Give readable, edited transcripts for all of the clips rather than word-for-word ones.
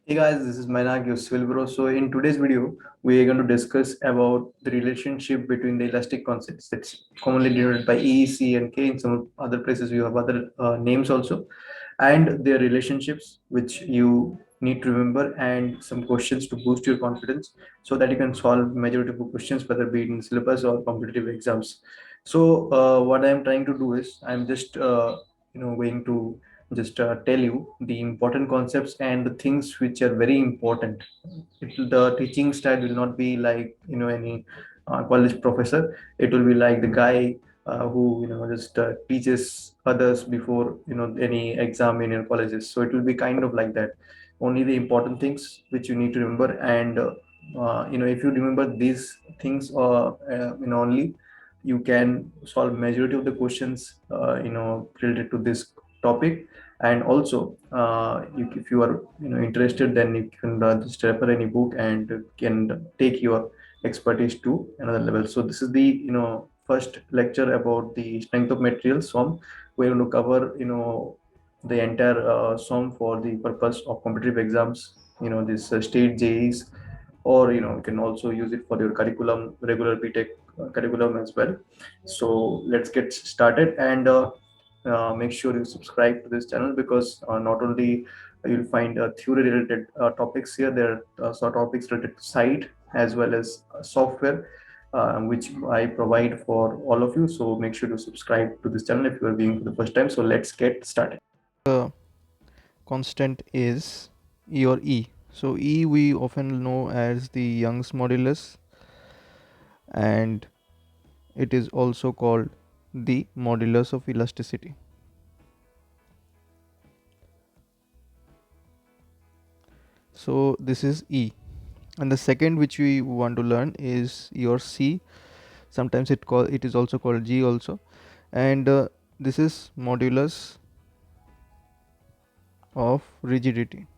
Hey guys, this is Mainak, your civil bro. So in today's video, we are going to discuss about the relationship between the elastic constants that's commonly denoted by E, C, and K. In some other places, we have other names also, and their relationships, which you need to remember, and some questions to boost your confidence, so that you can solve majority of the questions, whether be it in syllabus or competitive exams. So what I am trying to do is I'm just going to just tell you the important concepts and the things which are very important. The teaching style will not be like any college professor. It will be like the guy who just teaches others before any exam in your colleges. So it will be kind of like that. Only the important things which you need to remember, and if you remember these things only, you can solve majority of the questions related to this topic. And also if you are interested, then you can just refer any book and can take your expertise to another level. So this is the first lecture about the strength of materials SOM. We're going to cover the entire SOM for the purpose of competitive exams, this state JEs, or you can also use it for your curriculum, regular BTech curriculum as well. So let's get started, and make sure you subscribe to this channel, because not only you'll find theory related topics here, there are some topics related to site as well as software, which I provide for all of you. So make sure to subscribe to this channel if you are viewing for the first time. So let's get started. The constant is E or E. So E we often know as the Young's modulus, and it is also called the modulus of elasticity. So this is E. And the second which we want to learn is your C. Sometimes it is also called G also. And this is modulus of rigidity.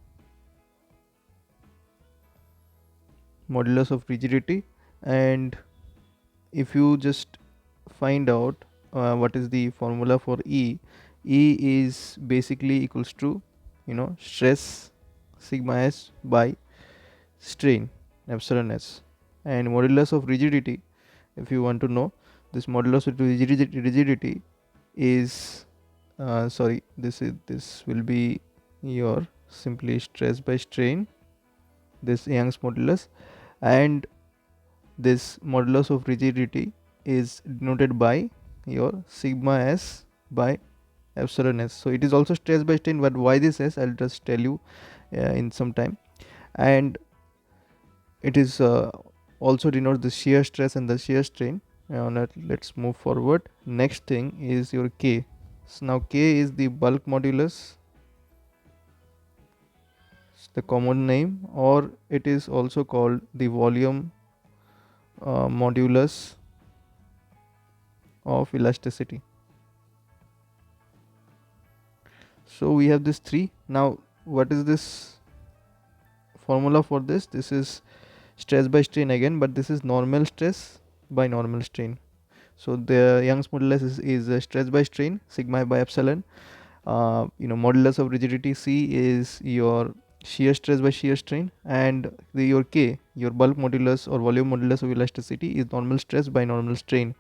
Modulus of rigidity. And if you just find out what is the formula for E is basically equals to stress sigma s by strain epsilon s. And modulus of rigidity, if you want to know, this modulus of rigidity is this will be your simply stress by strain, this Young's modulus. And this modulus of rigidity is denoted by your sigma s by epsilon s. So it is also stress by strain, but why this s, I'll just tell you in some time. And it is also denotes the shear stress and the shear strain. Let's move forward. Next thing is your K. So now K is the bulk modulus, the common name, or it is also called the volume modulus of elasticity. So we have this three. Now what is this formula for this? This is stress by strain again, but this is normal stress by normal strain. So the Young's modulus is stress by strain sigma by epsilon. Modulus of rigidity C is your shear stress by shear strain, and your K, your bulk modulus or volume modulus of elasticity, is normal stress by normal strain.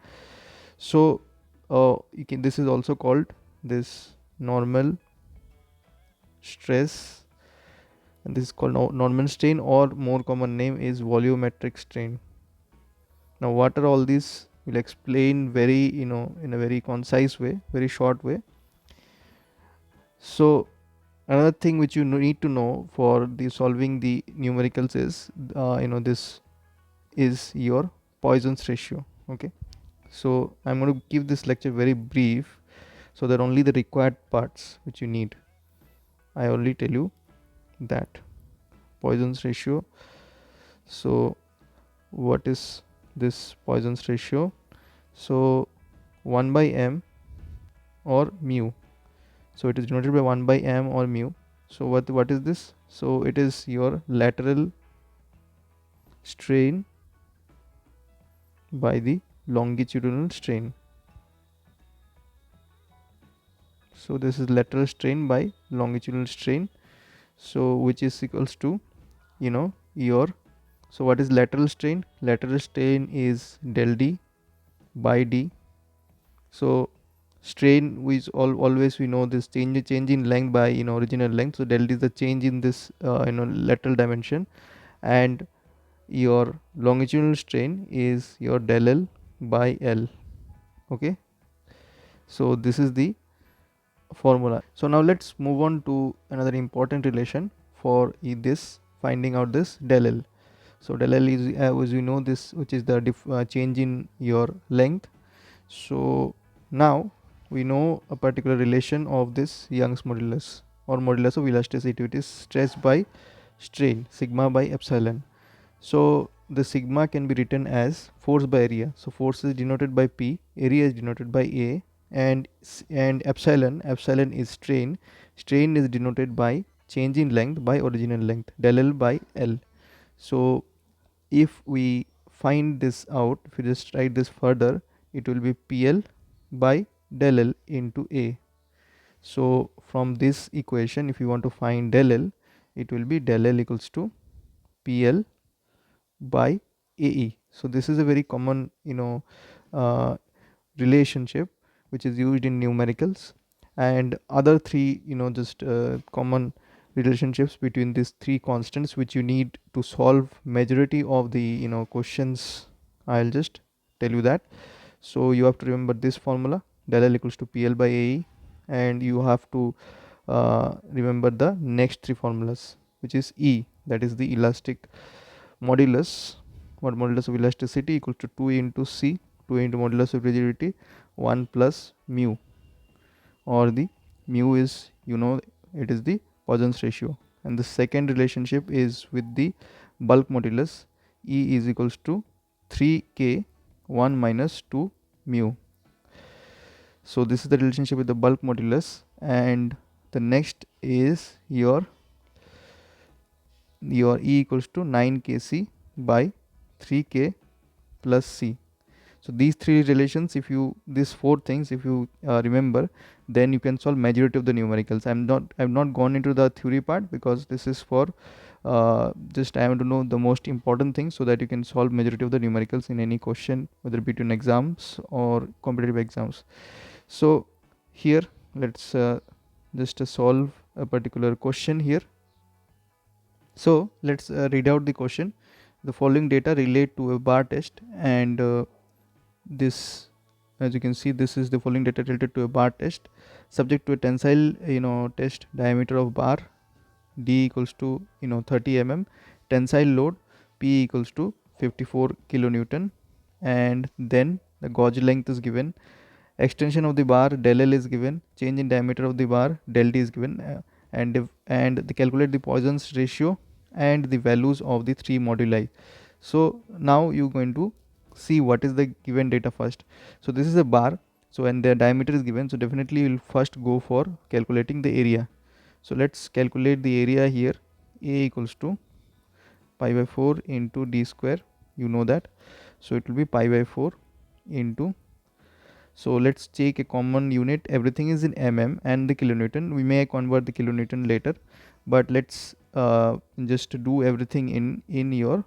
So this is also called this normal stress, and this is called normal strain, or more common name is volumetric strain. Now what are all these? We'll explain very in a very concise way, very short way. So another thing which you need to know for the solving the numericals is this is your Poisson's ratio. Okay, so I'm going to give this lecture very brief, so that only the required parts which you need, I only tell you that. Poisson's ratio. So what is this Poisson's ratio? So 1 by m or mu. So it is denoted by 1 by m or mu. So what is this? So it is your lateral strain by the longitudinal strain. So this is lateral strain by longitudinal strain. so which is equals to your, so what is lateral strain? Lateral strain is del D by D. So strain, which always we know this change in length by original length, so del D is the change in this lateral dimension, and your longitudinal strain is your del L by L. Okay, so this is the formula. So now let's move on to another important relation for this finding out this del L. So del L is, as you know, this which is the change in your length. So now we know a particular relation of this Young's modulus or modulus of elasticity, which is stress by strain, sigma by epsilon. So the sigma can be written as force by area. So force is denoted by P, area is denoted by A, and epsilon is strain. Strain is denoted by change in length by original length, del L by L. So if we find this out, if we just write this further, it will be PL by del L into A. So from this equation, if you want to find del L, it will be del L equals to PL by AE. So this is a very common uh, relationship which is used in numericals, and other three just common relationships between these three constants which you need to solve majority of the questions. I'll just tell you that. So you have to remember this formula, del L equals to PL by AE, and you have to remember the next three formulas, which is E, that is the elastic modulus, what modulus of elasticity equals to 2 into C, 2 into modulus of rigidity, 1 plus mu, or the mu is it is the Poisson's ratio. And the second relationship is with the bulk modulus, E is equals to 3k 1 minus 2 mu. So this is the relationship with the bulk modulus, and the next is your E equals to 9kc by 3k plus c. So these three relations, if you these four things if you remember, then you can solve majority of the numericals. I've not gone into the theory part because this is for just I want to know the most important things so that you can solve majority of the numericals in any question, whether between exams or competitive exams. So here let's just solve a particular question here. So let's read out the question. The following data relate to a bar test, and this, as you can see, this is the following data related to a bar test subject to a tensile test, diameter of bar D equals to 30 mm, tensile load P equals to 54 kilonewton, and then the gauge length is given, extension of the bar del L is given, change in diameter of the bar del D is given, and they calculate the Poisson's ratio and the values of the three moduli. So now you're going to see what is the given data first. So this is a bar, so when the diameter is given, so definitely you will first go for calculating the area. So let's calculate the area here. A equals to pi by 4 into d square, you know that, so it will be pi by 4 into, so let's take a common unit, everything is in mm and the kilonewton, we may convert the kilonewton later, but let's just do everything in your,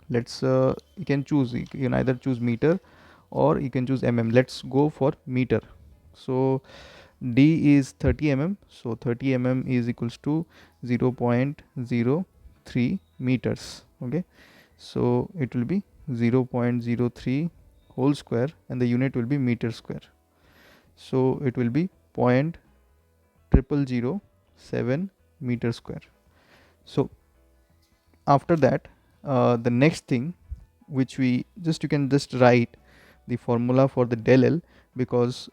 let's you can choose, you can either choose meter or you can choose mm. Let's go for meter. So d is 30 mm, so 30 mm is equals to 0.03 meters. Okay, so it will be 0.03 whole square and the unit will be meter square, so it will be 0.0007 meter square. So after that, the next thing which we just, you can just write the formula for the del L, because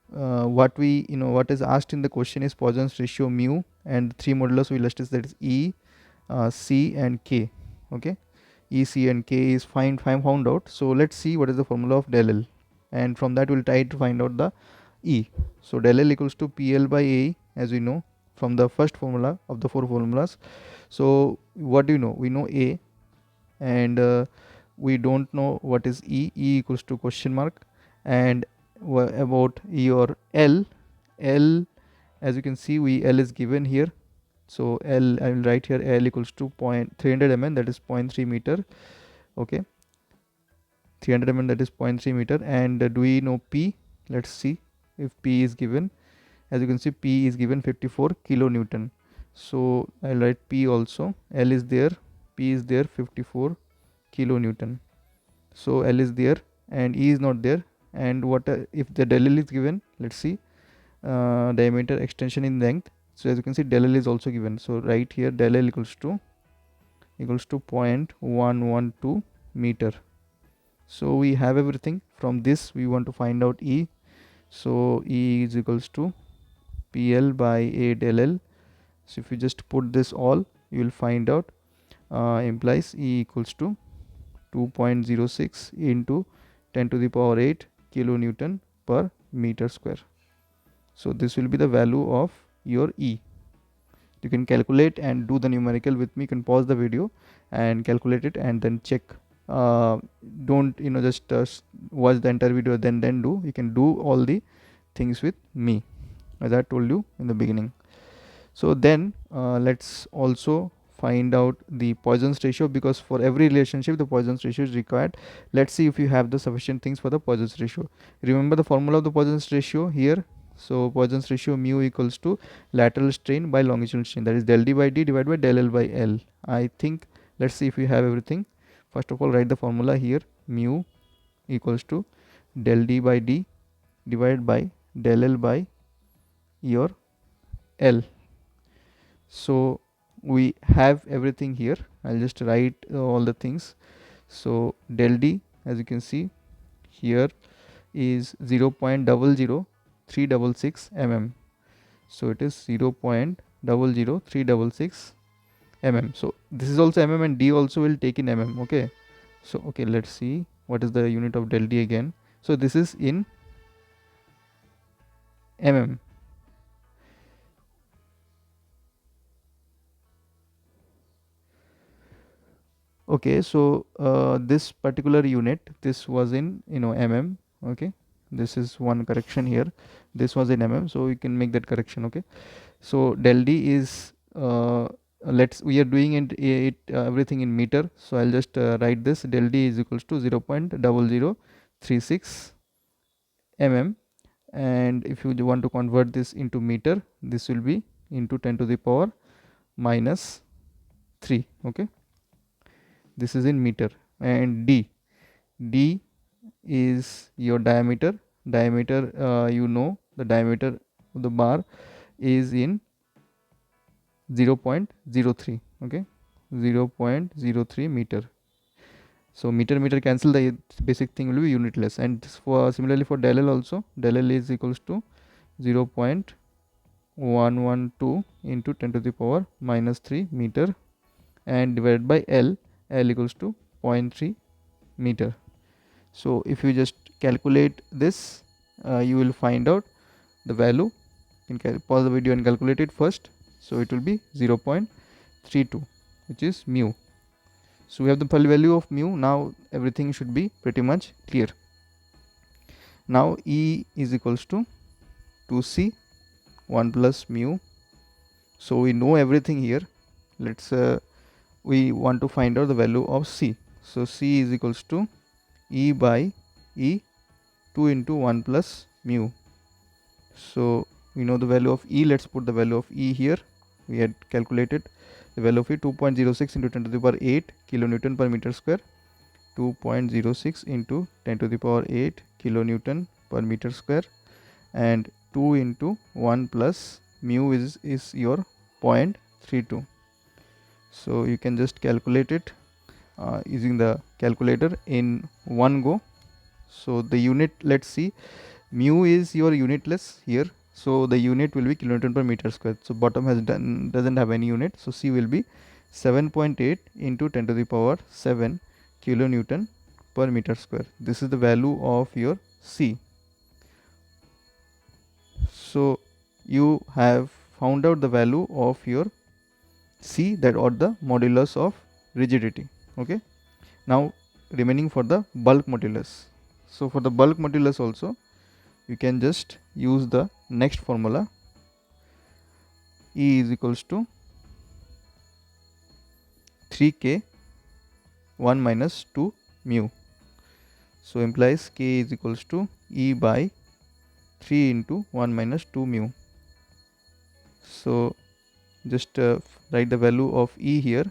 what we what is asked in the question is Poisson's ratio mu and three modulus of elasticity, that is E, C and K. Okay, E, C and K is found out. So let's see what is the formula of del L, and from that we'll try to find out the E. So del L equals to PL by A, as we know from the first formula of the four formulas. So what do you know? We know A, and we don't know what is E. E equals to question mark. And about your L, as you can see, L is given here, So L, I will write here L equals to 300 mm, that is 0.3 meter. Okay, 300 mm, that is 0.3 meter. And do we know P? Let's see if P is given. As you can see, P is given 54 kilonewton. So I'll write P also. L is there, P is there, 54 kilonewton. So L is there and E is not there. And what if the del L is given? Let's see, diameter, extension in length. So as you can see, del L is also given. So right here del L equals to 0.112 meter. So we have everything. From this we want to find out E. So E is equals to PL by A del L. So if you just put this all, you will find out implies E equals to 2.06 into 10 to the power 8 kilonewton per meter square. So this will be the value of your E. You can calculate and do the numerical with me. You can pause the video and calculate it and then check. Don't just watch the entire video then do. You can do all the things with me, as I told you in the beginning. So then let's also find out the Poisson's ratio, because for every relationship the Poisson's ratio is required. Let's see if you have the sufficient things for the Poisson's ratio. Remember the formula of the Poisson's ratio here. So Poisson's ratio mu equals to lateral strain by longitudinal strain, that is del D by D divided by del L by L. I think, let's see if we have everything. First of all, write the formula here. Mu equals to del D by D divided by del L by your L. So we have everything here. I'll just write all the things. So del D, as you can see here, is 0.00366 mm. So it is 0.00366 mm. So this is also mm and D also will take in mm. Okay, so okay, let's see what is the unit of del D again. So this is in mm. Okay, so this particular unit, this was in mm. Okay, this is one correction here. This was in mm, so we can make that correction. Okay, so del D is we are doing it everything in meter, so I'll just write this. Del D is equals to 0.0036 mm, and if you want to convert this into meter, this will be into 10 to the power minus 3. Okay, this is in meter. And D is your diameter. The diameter of the bar is in 0.03. Okay, 0.03 meter. So meter cancel, the basic thing will be unitless. And for similarly for del L also, del L is equals to 0.112 into 10 to the power minus 3 meter, and divided by L equals to 0.3 meter. So if you just calculate this, you will find out the value. You can pause the video and calculate it first. So it will be 0.32, which is mu. So we have the value of mu. Now everything should be pretty much clear. Now E is equals to 2C 1 plus mu. So we know everything here. Let's we want to find out the value of C. So C is equals to E by E 2 into 1 plus mu. So we know the value of E. Let's put the value of E here. We had calculated the value of E, 2.06 into 10 to the power 8 kilonewton per meter square. 2.06 into 10 to the power 8 kilonewton per meter square, and 2 into 1 plus mu is your 0.32. So you can just calculate it using the calculator in one go. So the unit, let's see, mu is your unitless here, so the unit will be kilonewton per meter square. So bottom doesn't have any unit, so C will be 7.8 into 10 to the power 7 kilonewton per meter square. This is the value of your C. So you have found out the value of your C, that or the modulus of rigidity. Okay, now remaining for the bulk modulus. So for the bulk modulus also, you can just use the next formula. E is equals to 3k 1 minus 2 mu. So implies k is equals to E by 3 into 1 minus 2 mu. So just write the value of E here,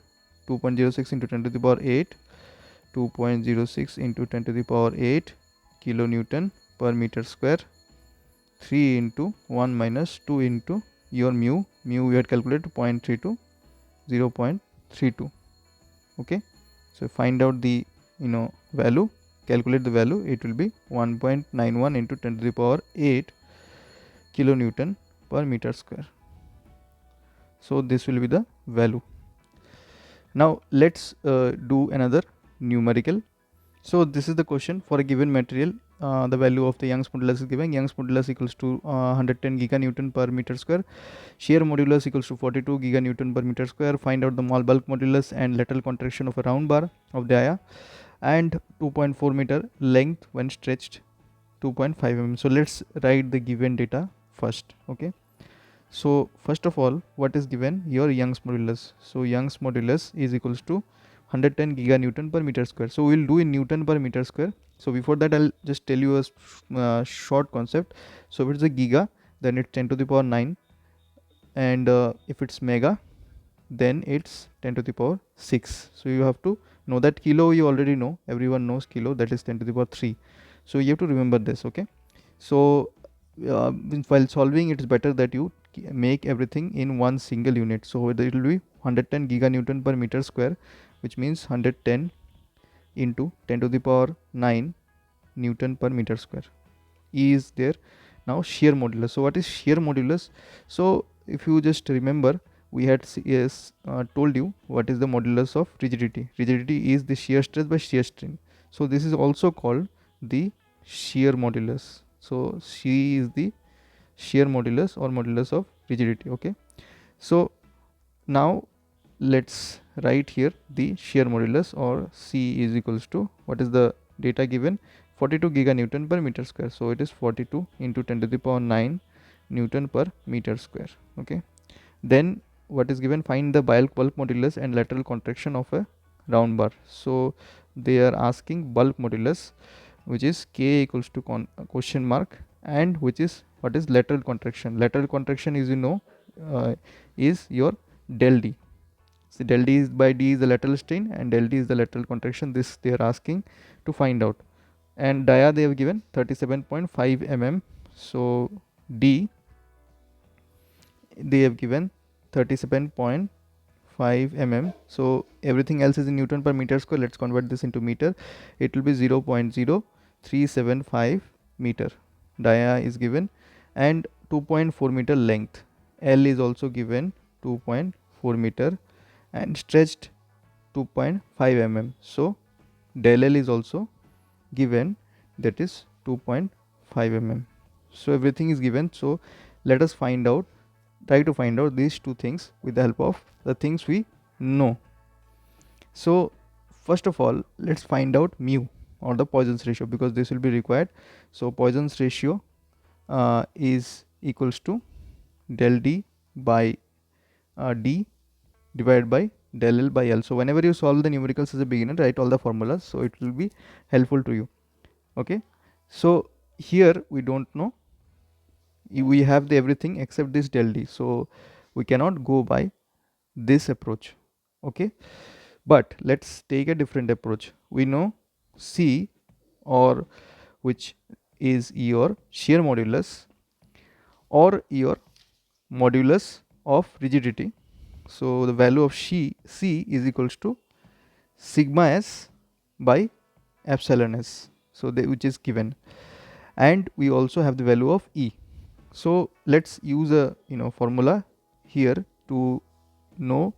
2.06 into 10 to the power 8, 2.06 into 10 to the power 8 kilonewton per meter square, 3 into 1 minus 2 into your mu we had calculated 0.32, 0.32. Okay, so find out the value, calculate the value, it will be 1.91 into 10 to the power 8 kilonewton per meter square. So this will be the value. Now let's do another numerical. So this is the question: for a given material, the value of the Young's modulus is given. Young's modulus equals to 110 giganewton per meter square. Shear modulus equals to 42 giganewton per meter square. Find out the mole bulk modulus and lateral contraction of a round bar of dia, and 2.4 meter length when stretched, 2.5 mm. So let's write the given data first. Okay. So first of all, what is given? Your Young's modulus. So Young's modulus is equals to 110 giganewton per meter square. So we'll do in Newton per meter square. So before that, I'll just tell you a short concept. So if it's a giga, then it's 10 to the power 9, and if it's mega, then it's 10 to the power 6. So you have to know that kilo, you already know, everyone knows kilo, that is 10 to the power 3. So you have to remember this. Okay. So while solving, it's better that you make everything in one single unit. So it will be 110 giganewton per meter square, which means 110 into 10 to the power 9 Newton per meter square. E is there. Now shear modulus. So what is shear modulus? So if you just remember, we had told you what is the modulus of rigidity. Rigidity is the shear stress by shear strain. So this is also called the shear modulus. So C is the shear modulus or modulus of rigidity. Okay. So now let's write here the shear modulus, or C is equals to, what is the data given? 42 giganewton per meter square. So it is 42 into 10 to the power 9 Newton per meter square. Okay. Then what is given? Find the bulk modulus and lateral contraction of a round bar. So they are asking bulk modulus, which is K equals to question mark, and which is, what is lateral contraction? Lateral contraction is, is your del D. So del D is by D is the lateral strain and del D is the lateral contraction. This they are asking to find out. And dia they have given 37.5 mm. So D they have given 37.5 mm. So everything else is in Newton per meter square. Let's convert this into meter. It will be 0.0375 meter. Dia is given, and 2.4 meter length. L is also given 2.4 meter, and stretched 2.5 mm. So del L is also given, that is 2.5 mm. So everything is given. So let us try to find out these two things with the help of the things we know. So first of all, let's find out mu, or the Poisson's ratio, because this will be required. So Poisson's ratio is equals to del D by D divided by del L by L. So whenever you solve the numericals as a beginner, write all the formulas, so it will be helpful to you. Okay. So here we don't know, we have the everything except this del D, so we cannot go by this approach. Okay. But let's take a different approach. We know C, or which is your shear modulus or your modulus of rigidity. So the value of C is equals to sigma s by epsilon s, so which is given, and we also have the value of E. So let's use a formula here to know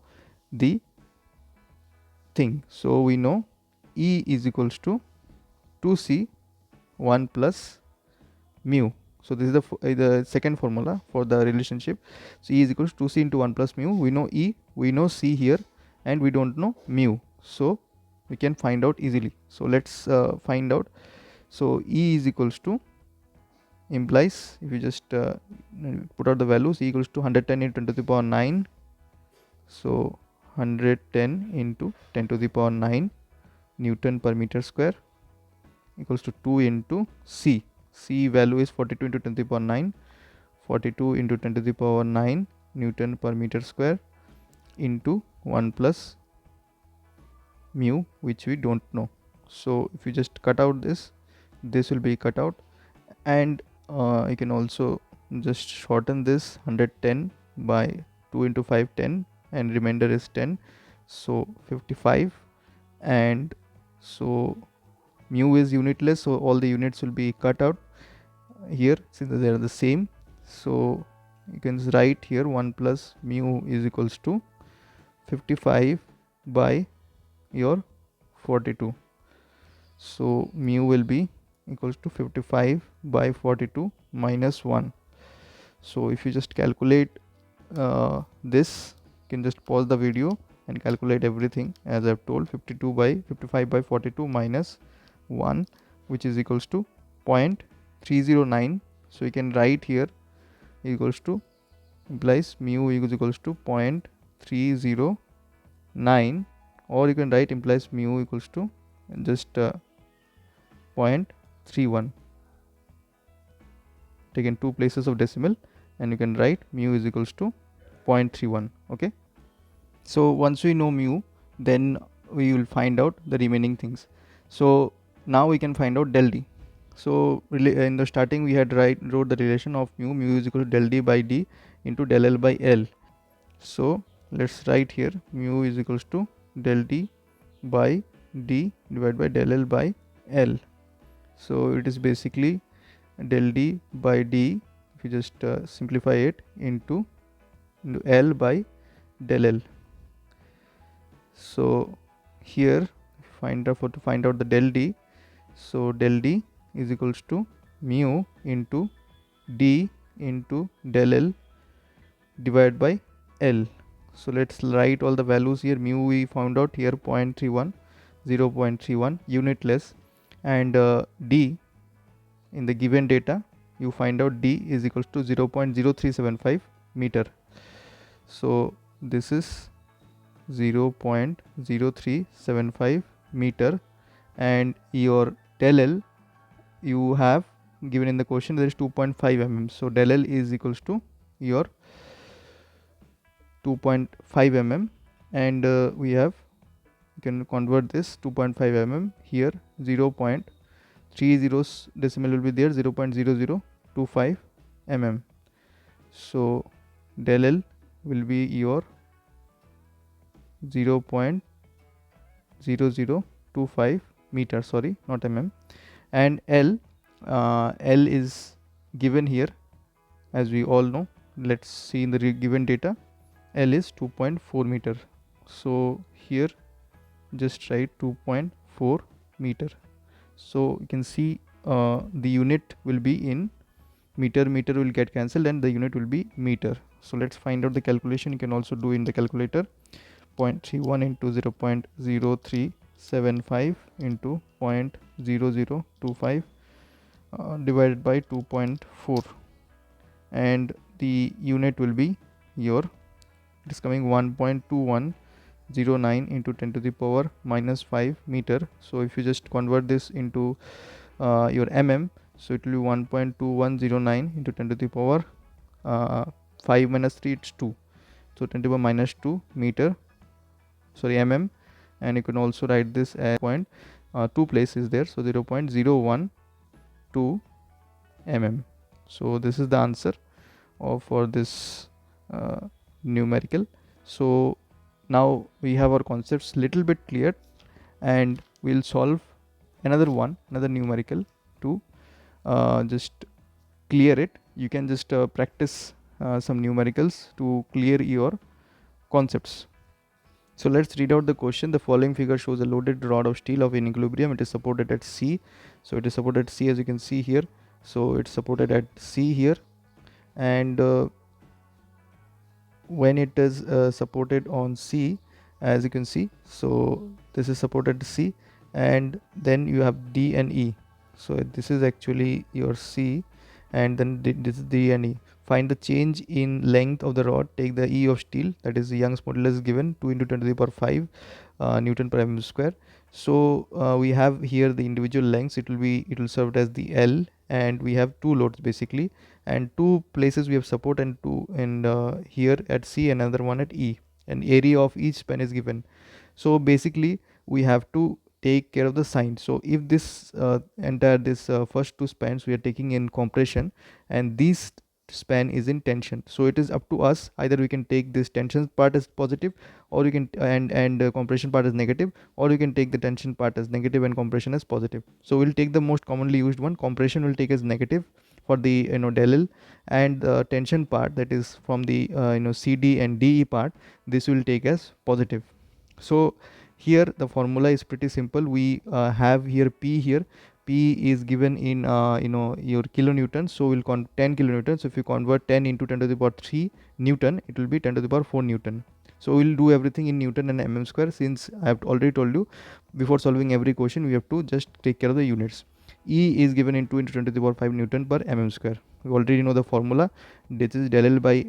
the thing. So we know E is equals to 2C 1 plus mu. So this is the second formula for the relationship. So E is equals to 2C into 1 plus mu. We know E, we know C here, and we don't know mu. So we can find out easily. So let's find out. So E is equals to, implies, if you just put out the values, E equals to 110 into 10 to the power 9. So 110 into 10 to the power 9 Newton per meter square equals to 2 into C. C value is 42 into 10 to the power 9. 42 into 10 to the power 9 Newton per meter square into 1 plus mu, which we don't know. So if you just cut out this will be cut out, and you can also just shorten this 110 by 2 into 5 10, and remainder is 10, so 55. And so mu is unitless, so all the units will be cut out here since they are the same. So you can write here 1 plus mu is equals to 55 by your 42. So mu will be equals to 55 by 42 minus 1. So if you just calculate this, you can just pause the video and calculate everything as I've told. 55 by 42 minus 1, which is equals to 0.309. So you can write here equals to, implies mu is equals to 0.309, or you can write implies mu equals to just 0.31, taken two places of decimal, and you can write mu is equals to 0.31. Okay, so once we know mu, then we will find out the remaining things. So now we can find out del d. So in the starting we had wrote the relation of mu is equal to del d by d into del l by l. So let's write here mu is equals to del d by d divided by del l by l. So it is basically del d by d, if you just simplify it, into l by del l. So here to find out the del d, so del d is equals to mu into d into del l divided by l. So let's write all the values here. Mu we found out here 0.31, 0.31 unitless, and d in the given data you find out d is equals to 0.0375 meter. So this is 0.0375 meter, and your del l you have given in the question, there is 2.5 mm. So del l is equals to your 2.5 mm, and we have, you can convert this 2.5 mm here, 0.30 decimal will be there, 0.0025 mm. So del l will be your 0.0025 meter, sorry, not mm, and l is given here as we all know. Let's see in the given data, l is 2.4 meter. So here just write 2.4 meter. So you can see the unit will be in meter, meter will get cancelled, and the unit will be meter. So let's find out the calculation. You can also do in the calculator. 0.31 into 0.0375 into 0.0025 divided by 2.4, and the unit will be your, it is coming 1.2109 into 10 to the power minus 5 meter. So if you just convert this into your mm, so it will be 1.2109 into 10 to the power 5 minus 3, it's 2, so 10 to the power minus 2 meter, sorry, mm, and you can also write this as point 2 places there, so 0.012 mm. So this is the answer for this numerical. So now we have our concepts little bit clear, and we'll solve another numerical to just clear it. You can just practice some numericals to clear your concepts. So let's read out the question. The following figure shows a loaded rod of steel in equilibrium. It is supported at C. So it is supported at C, as you can see here. So it's supported at C here, and when it is supported on C, as you can see, so this is supported at C, and then you have D and E. So this is actually your C, and then this is D and E. find the change in length of the rod, take the E of steel, that is Young's modulus is given 2 into 10 to the power 5 Newton per mm square. So we have here the individual lengths, it will serve as the L, and we have two loads basically, and two places we have support, and two, and here at C, another one at E, and area of each span is given. So basically we have to take care of the sign. So if this entire this first two spans we are taking in compression, and this span is in tension, so it is up to us, either we can take this tension part as positive, or you can and compression part as negative, or you can take the tension part as negative and compression as positive. So we'll take the most commonly used one. Compression will take as negative for the del L, and the tension part, that is from the CD and DE part, this will take as positive. So here the formula is pretty simple. We have here P here. P is given in your kilonewtons, so we'll 10 kilonewtons. So if you convert 10 into 10 to the power 3 Newton, it will be 10 to the power 4 Newton. So we'll do everything in Newton and mm square, since I have already told you before solving every question we have to just take care of the units. E is given in 2 into 10 to the power 5 Newton per mm square. We already know the formula. This is del L by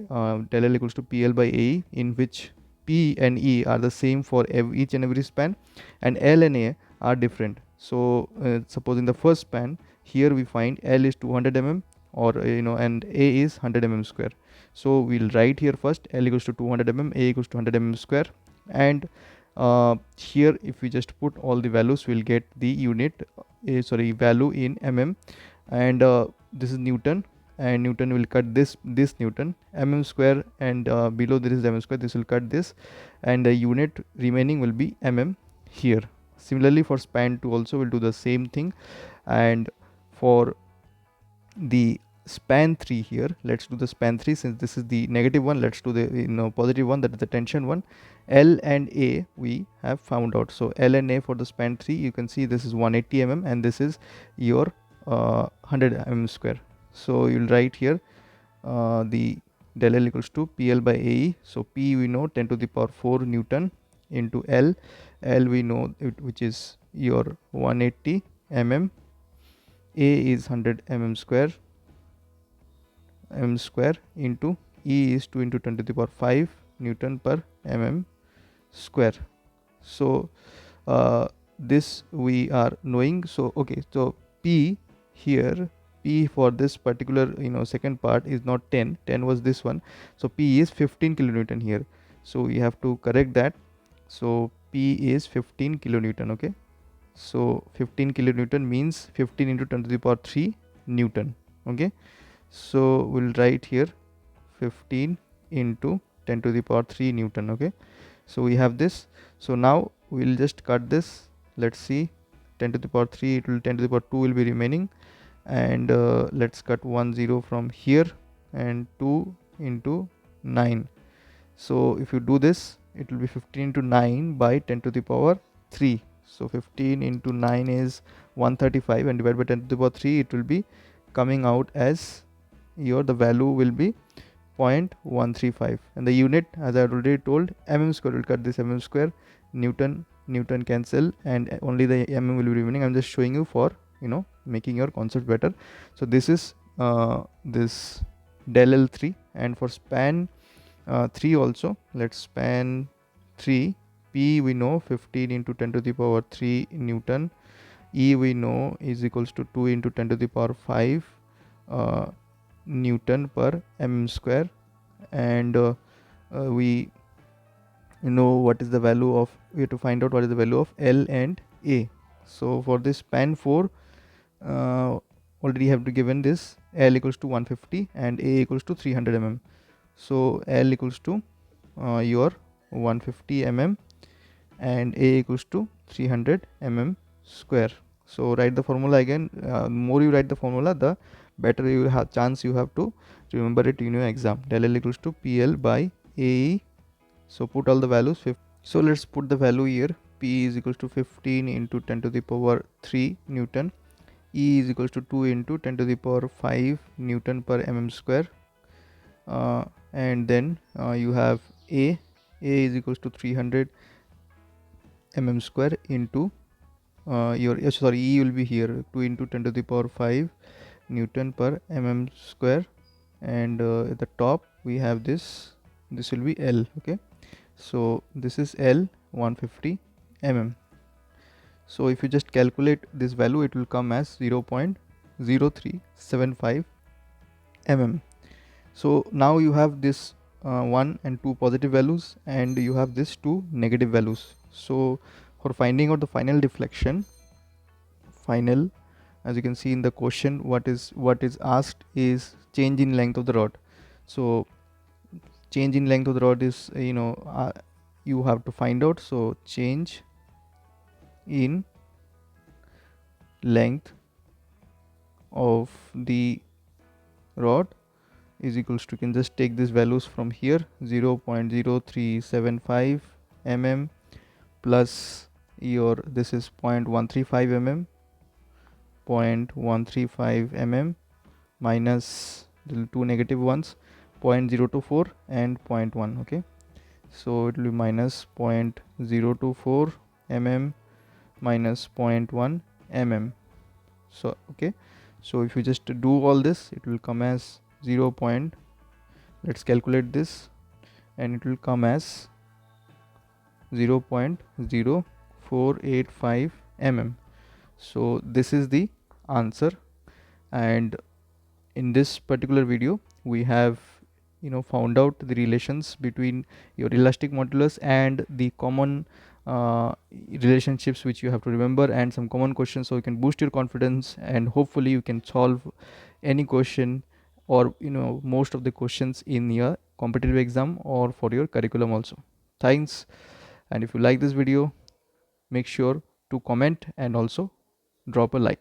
del L equals to PL by AE, in which P and E are the same for each and every span, and L and A are different. So suppose in the first span, here we find L is 200 mm, or and A is 100 mm square. So we'll write here first L equals to 200 mm, A equals to 100 mm square, and here if we just put all the values, we'll get the unit value in mm, and this is Newton, and Newton will cut this Newton, mm square, and below there is mm square, this will cut this, and the unit remaining will be mm here. Similarly for span 2 also we'll do the same thing, and for the span 3 here, let's do the span 3, since this is the negative one, let's do the positive one, that is the tension one. L and A we have found out. So L and A for the span 3, you can see this is 180 mm, and this is your 100 mm square. So you'll write here the del L equals to PL by AE. So P we know 10 to the power 4 Newton into L. L we know which is your 180 mm. A is 100 mm square into E is 2 into 10 to the power 5 Newton per mm square. So this we are knowing. So okay, so P here, P for this particular second part is not 10 was this one, so P is 15 kilonewton here, so we have to correct that. So P is 15 kilonewton. Okay, so 15 kilonewton means 15 into 10 to the power 3 Newton. Okay, so we'll write here 15 into 10 to the power 3 Newton. Okay, so we have this. So now we'll just cut this. Let's see, 10 to the power 3, it will 10 to the power 2 will be remaining, and let's cut 1 0 from here, and 2 into 9. So if you do this, it will be 15 into 9 by 10 to the power 3. So 15 into 9 is 135, and divided by 10 to the power 3, it will be coming out as the value will be 0.135, and the unit, as I already told, mm square, will cut this mm square, Newton cancel, and only the mm will be remaining. I'm just showing you for making your concept better. So this is this del L3, and for span 3 also, let's span 3, P we know 15 into 10 to the power 3 Newton, E we know is equals to 2 into 10 to the power 5 Newton per mm square, and we know what is the value of, we have to find out what is the value of L and A. So for this span 4, already have to given this L equals to 150 and A equals to 300 mm. So L equals to your 150 mm and A equals to 300 mm square. So write the formula again. More you write the formula, the better you have chance you have to remember it in your exam. Del L equals to PL by AE. So put all the values. So let's put the value here. P is equals to 15 into 10 to the power 3 Newton. E is equals to 2 into 10 to the power 5 Newton per mm square. And then you have A is equals to 300 mm square into E will be here 2 into 10 to the power 5 Newton per mm square, and at the top we have this will be L. Okay, so this is L 150 mm. So if you just calculate this value, it will come as 0.0375 mm. So now you have this 1 and 2 positive values, and you have this 2 negative values. So for finding out the final deflection, as you can see in the question, what is asked is change in length of the rod. So change in length of the rod is you have to find out. So change in length of the rod is equals to, you can just take these values from here, 0.0375 mm plus your this is 0.135 mm, 0.135 mm minus the two negative ones, 0.024 and 0.1. Okay, so it will be minus 0.024 mm minus 0.1 mm. So okay, so if you just do all this, it will come as 0. Let's calculate this, and it will come as 0.0485 mm. So this is the answer. And in this particular video, we have found out the relations between your elastic modulus and the common relationships which you have to remember, and some common questions, so you can boost your confidence, and hopefully you can solve any question, or most of the questions in your competitive exam or for your curriculum also. Thanks. And if you like this video, make sure to comment and also drop a like.